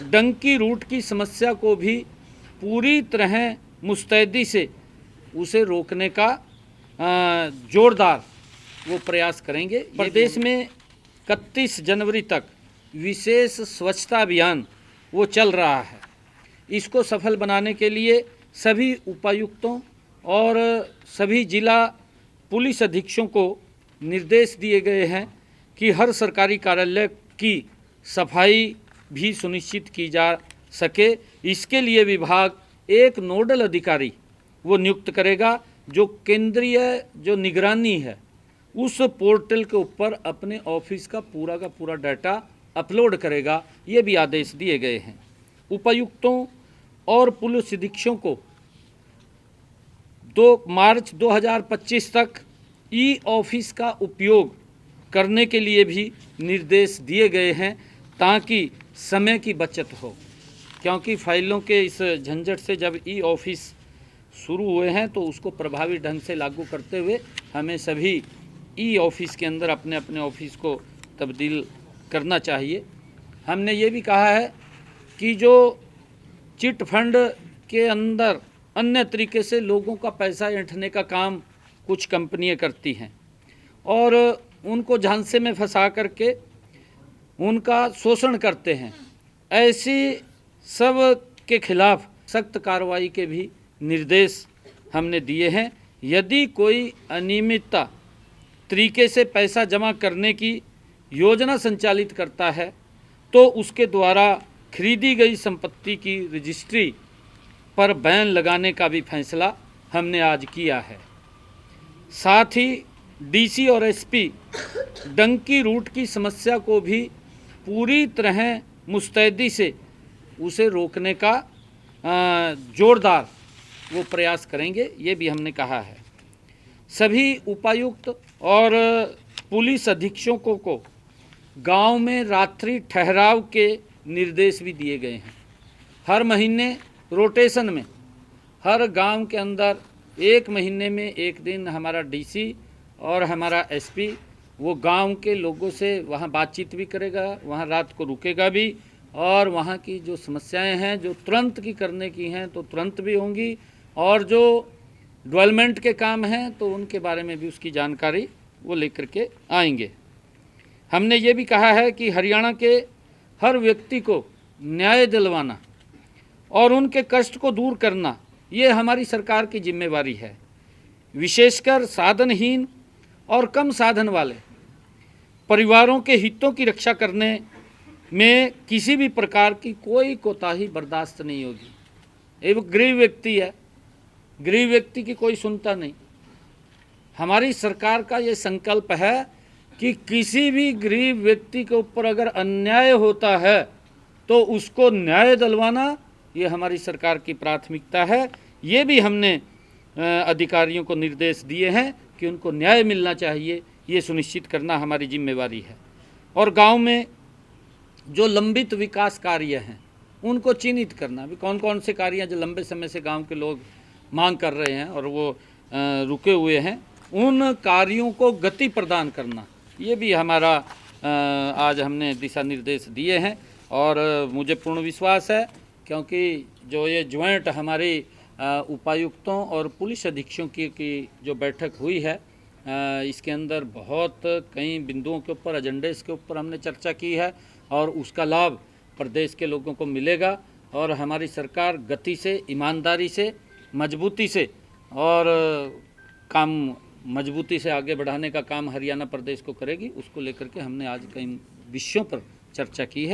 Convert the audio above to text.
Dunki root की समस्या को भी पूरी तरह मुस्तैदी से उसे रोकने का जोरदार वो प्रयास करेंगे। प्रदेश में 31 जनवरी तक विशेष स्वच्छता अभियान वो चल रहा है। इसको सफल बनाने के लिए सभी उपायुक्तों और सभी जिला पुलिस अधीक्षकों को निर्देश दिए गए हैं कि हर सरकारी कार्यालय की सफाई भी सुनिश्चित की जा सके। इसके लिए विभाग एक नोडल अधिकारी वो नियुक्त करेगा जो केंद्रीय जो निगरानी है उस पोर्टल के ऊपर अपने ऑफिस का पूरा डाटा अपलोड करेगा। ये भी आदेश दिए गए हैं। उपायुक्तों और पुलिस अधीक्षकों को 2 मार्च 2025 तक ई ऑफिस का उपयोग करने के लिए भी निर्देश दिए गए हैं ताकि समय की बचत हो, क्योंकि फाइलों के इस झंझट से जब ई ऑफिस शुरू हुए हैं तो उसको प्रभावी ढंग से लागू करते हुए हमें सभी ई ऑफिस के अंदर अपने अपने ऑफिस को तब्दील करना चाहिए। हमने ये भी कहा है कि जो चिट फंड के अंदर अन्य तरीके से लोगों का पैसा ऐंठने का काम कुछ कंपनियां करती हैं और उनको झांसे में फंसा करके उनका शोषण करते हैं, ऐसी सब के खिलाफ सख्त कार्रवाई के भी निर्देश हमने दिए हैं। यदि कोई अनियमितता तरीके से पैसा जमा करने की योजना संचालित करता है तो उसके द्वारा खरीदी गई संपत्ति की रजिस्ट्री पर बैन लगाने का भी फैसला हमने आज किया है। साथ ही डीसी और एसपी डंकी रूट की समस्या को भी पूरी तरह मुस्तैदी से उसे रोकने का जोरदार वो प्रयास करेंगे। ये भी हमने कहा है। सभी उपायुक्त और पुलिस अधीक्षकों को गांव में रात्रि ठहराव के निर्देश भी दिए गए हैं। हर महीने रोटेशन में हर गांव के अंदर 1 महीने में 1 दिन हमारा डीसी और हमारा एसपी वो गांव के लोगों से वहां बातचीत भी करेगा, वहां रात को रुकेगा भी और वहां की जो समस्याएं हैं जो तुरंत की करने की हैं तो तुरंत भी होंगी और जो डेवलपमेंट के काम हैं तो उनके बारे में भी उसकी जानकारी वो लेकर के आएंगे। हमने ये भी कहा है कि हरियाणा के हर व्यक्ति को न्याय दिलवाना और उनके कष्ट को दूर करना ये हमारी सरकार की जिम्मेवारी है। विशेषकर साधनहीन और कम साधन वाले परिवारों के हितों की रक्षा करने में किसी भी प्रकार की कोई कोताही बर्दाश्त नहीं होगी। एक गरीब व्यक्ति है, गरीब व्यक्ति की कोई सुनता नहीं। हमारी सरकार का ये संकल्प है कि किसी भी गरीब व्यक्ति के ऊपर अगर अन्याय होता है तो उसको न्याय दिलवाना ये हमारी सरकार की प्राथमिकता है। ये भी हमने अधिकारियों को निर्देश दिए हैं कि उनको न्याय मिलना चाहिए, ये सुनिश्चित करना हमारी जिम्मेवारी है। और गांव में जो लंबित विकास कार्य हैं उनको चिन्हित करना, भी कौन कौन से कार्य जो लंबे समय से गांव के लोग मांग कर रहे हैं और वो रुके हुए हैं, उन कार्यों को गति प्रदान करना, ये भी हमारा आज हमने दिशा निर्देश दिए हैं। और मुझे पूर्ण विश्वास है क्योंकि जो ये ज्वाइंट हमारी उपायुक्तों और पुलिस अधीक्षकों की जो बैठक हुई है इसके अंदर बहुत कई बिंदुओं के ऊपर, एजेंडेस के ऊपर हमने चर्चा की है और उसका लाभ प्रदेश के लोगों को मिलेगा और हमारी सरकार गति से, ईमानदारी से, मजबूती से और काम मजबूती से आगे बढ़ाने का काम हरियाणा प्रदेश को करेगी। उसको लेकर के हमने आज कई विषयों पर चर्चा की है।